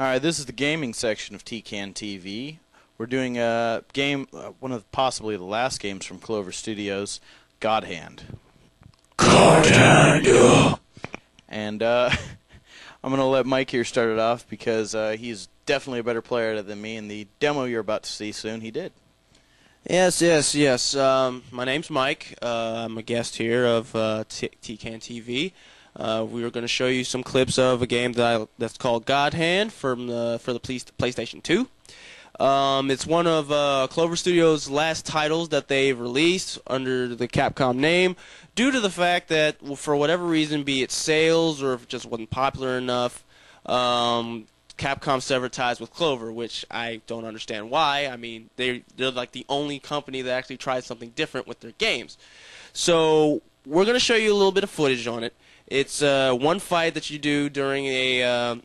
Alright, this is the gaming section of tkntv. We're doing a game, one of possibly the last games from Clover Studios, Godhand. Godhand! And I'm going to let Mike here start it off because he's definitely a better player than me, and the demo you're about to see soon, he did. Yes. My name's Mike. I'm a guest here of tkntv. We were going to show you some clips of a game that's called Godhand for the PlayStation 2. It's one of Clover Studios' last titles that they've released under the Capcom name, due to the fact that, for whatever reason, be it sales or if it just wasn't popular enough, Capcom severed ties with Clover, which I don't understand why. I mean, they're like the only company that actually tried something different with their games. So we're going to show you a little bit of footage on it. It's one fight that you do during a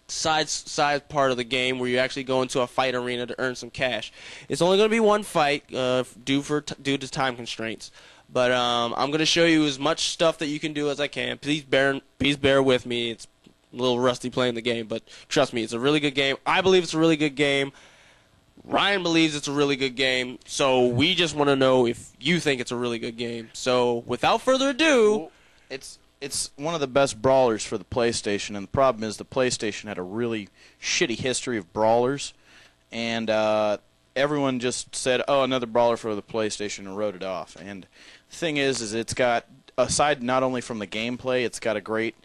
side part of the game where you actually go into a fight arena to earn some cash. It's only going to be one fight due to time constraints. But I'm going to show you as much stuff that you can do as I can. Please bear with me. It's a little rusty playing the game, but trust me, it's a really good game. I believe it's a really good game. Ryan believes it's a really good game. So we just want to know if you think it's a really good game. So without further ado, It's one of the best brawlers for the PlayStation, and the problem is the PlayStation had a really shitty history of brawlers, and everyone just said, oh, another brawler for the PlayStation, and wrote it off. And the thing is it's got, aside not only from the gameplay, it's got a great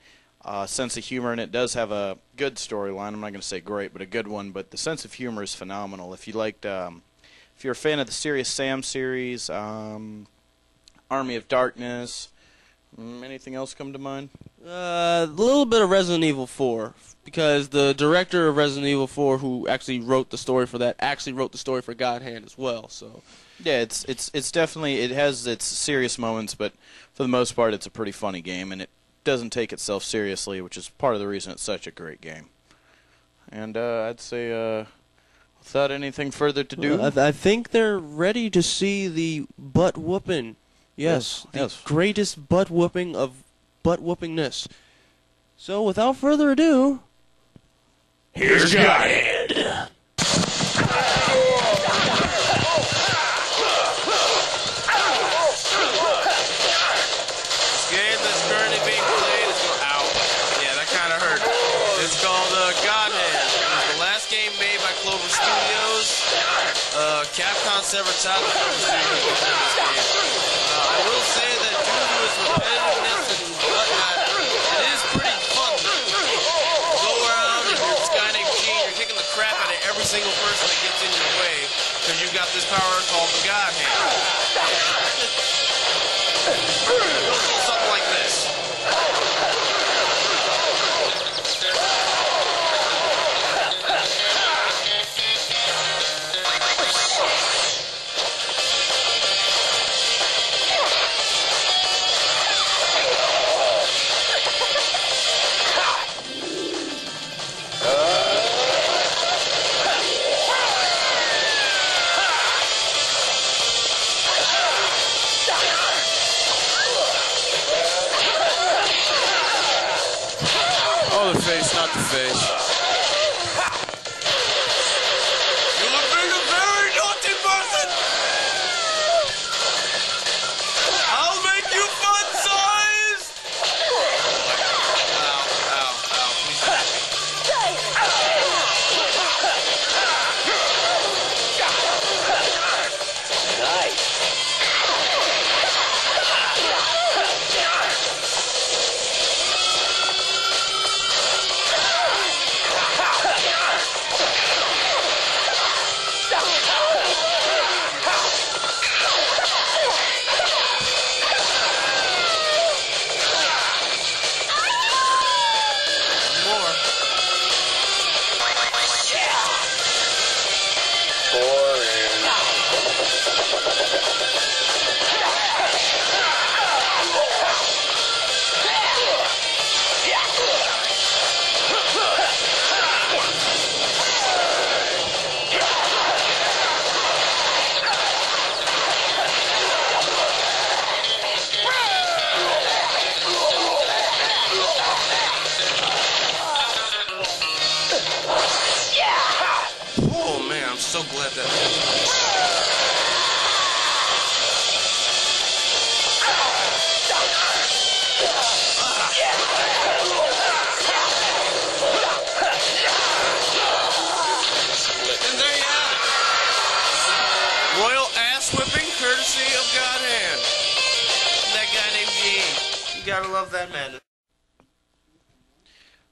sense of humor, and it does have a good storyline. I'm not going to say great, but a good one. But the sense of humor is phenomenal. If you liked, if you're a fan of the Serious Sam series, Army of Darkness, anything else come to mind? A little bit of Resident Evil 4, because the director of Resident Evil 4, who actually wrote the story for that, actually wrote the story for Godhand as well. So yeah, it's definitely, it has its serious moments, but for the most part, it's a pretty funny game, and it doesn't take itself seriously, which is part of the reason it's such a great game. And I'd say, without anything further to do, I think they're ready to see the butt whooping. Yes, the greatest butt whooping of butt whoopingness. So without further ado, here's Godhand. This game that's currently being played is that kind of hurt. It's called Godhand. It was the last game made by Clover Studios. Capcom severed ties with Clover Studios for this game. I will say that due to its repetitiveness and whatnot, it is pretty fun. You go around and you're this guy named Gene, you're kicking the crap out of every single person that gets in your way, because you've got this power called the Godhand. Something like this. Oh, the face, not the face. You look like a very naughty person! I'll make you fun-sized! Ow, please help me. so glad that. And there you have it. Royal ass whipping courtesy of Godhand. That guy named Gene. You gotta love that man.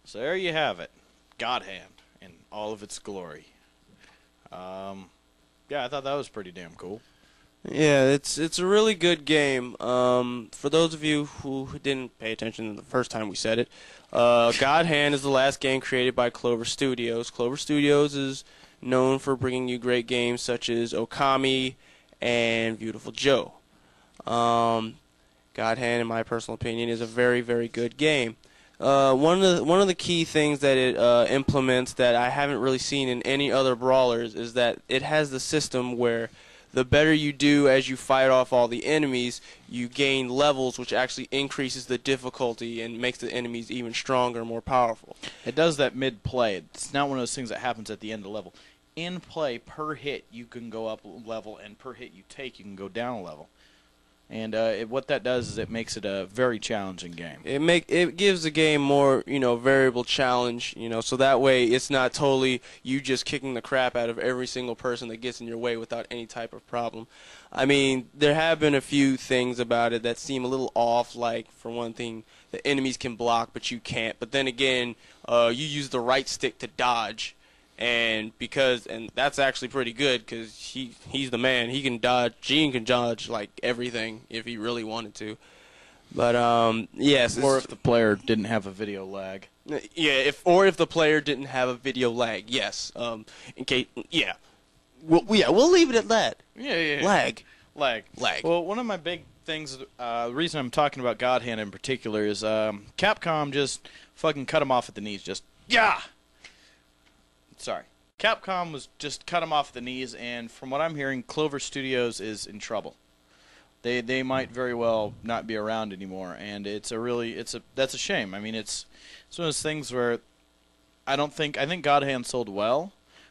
So there you have it, Godhand in all of its glory. Yeah, I thought that was pretty damn cool. Yeah, it's a really good game. For those of you who didn't pay attention the first time we said it, Godhand is the last game created by Clover Studios. Clover Studios is known for bringing you great games such as Okami and Beautiful Joe. Godhand, in my personal opinion, is a very, very good game. One of the key things that it implements that I haven't really seen in any other brawlers is that it has the system where the better you do as you fight off all the enemies, you gain levels, which actually increases the difficulty and makes the enemies even stronger and more powerful. It does that mid-play. It's not one of those things that happens at the end of the level. In play, per hit, you can go up a level, and per hit you take, you can go down a level. And what that does is it makes it a very challenging game. It gives the game more, variable challenge, so that way it's not totally you just kicking the crap out of every single person that gets in your way without any type of problem. I mean, there have been a few things about it that seem a little off, like, for one thing, the enemies can block, but you can't. But then again, you use the right stick to dodge. And that's actually pretty good because he's the man. He can dodge. Gene can dodge like everything if he really wanted to. But yes. Or if the player didn't have a video lag. Yeah. If the player didn't have a video lag. Yes. In case. Yeah. We'll leave it at that. Yeah. Lag. Well, one of my big things. The reason I'm talking about Godhand in particular is Capcom just fucking cut him off at the knees. Sorry. Capcom was just cut him off at the knees, and from what I'm hearing, Clover Studios is in trouble. They might very well not be around anymore, and that's a shame. I mean, it's one of those things where I think Godhand sold well,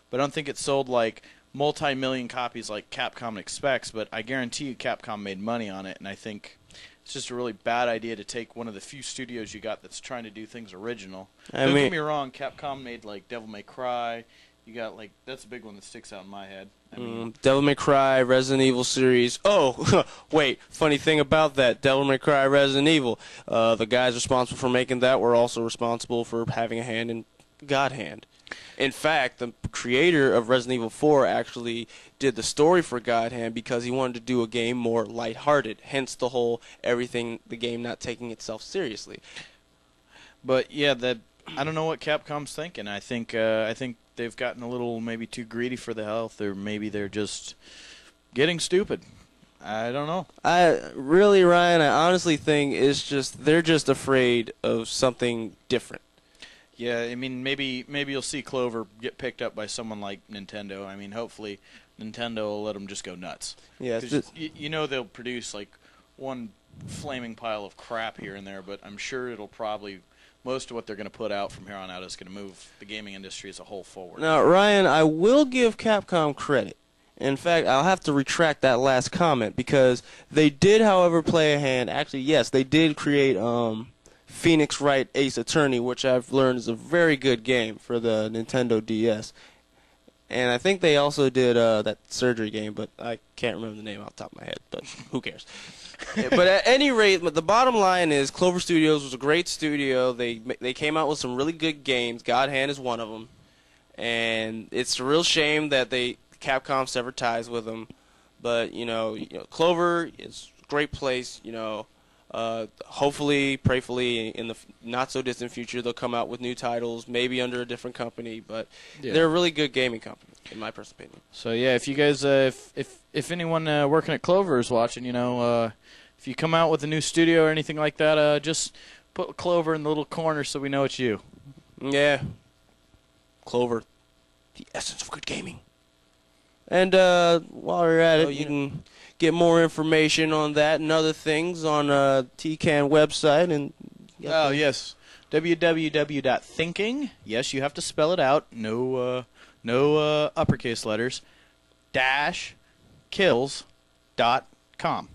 but I don't think it sold like multi-million copies like Capcom expects. But I guarantee you, Capcom made money on it, and I think it's just a really bad idea to take one of the few studios you got that's trying to do things original. Don't get me wrong, Capcom made like Devil May Cry. You got like that's a big one that sticks out in my head. I mean, Devil May Cry, Resident Evil series. Oh, wait, funny thing about that, Devil May Cry, Resident Evil. The guys responsible for making that were also responsible for having a hand in Godhand. In fact, the creator of Resident Evil 4 actually did the story for Godhand because he wanted to do a game more lighthearted, hence the whole the game not taking itself seriously. But yeah, I don't know what Capcom's thinking. I think they've gotten a little maybe too greedy for the health, or maybe they're just getting stupid. I don't know. Ryan, I honestly think they're just afraid of something different. Yeah, I mean, maybe you'll see Clover get picked up by someone like Nintendo. I mean, hopefully Nintendo will let them just go nuts. Yeah, they'll produce like one flaming pile of crap here and there, but I'm sure most of what they're going to put out from here on out is going to move the gaming industry as a whole forward. Now, Ryan, I will give Capcom credit. In fact, I'll have to retract that last comment because they did, however, play a hand. Actually, yes, they did create Phoenix Wright Ace Attorney, which I've learned is a very good game for the Nintendo DS. And I think they also did that surgery game, but I can't remember the name off the top of my head, but who cares? But at any rate, the bottom line is Clover Studios was a great studio. They came out with some really good games. Godhand is one of them. And it's a real shame that Capcom severed ties with them. But, Clover is a great place, hopefully, prayfully, in the not-so-distant future, they'll come out with new titles, maybe under a different company, but they're a really good gaming company, in my personal opinion. So, yeah, if you guys, if anyone working at Clover is watching, if you come out with a new studio or anything like that, just put Clover in the little corner so we know it's you. Yeah. Clover, the essence of good gaming. And while we're at it, you can get more information on that and other things on TCAN website. And yes, www.thinking. Yes, you have to spell it out. No uppercase letters. kills.com.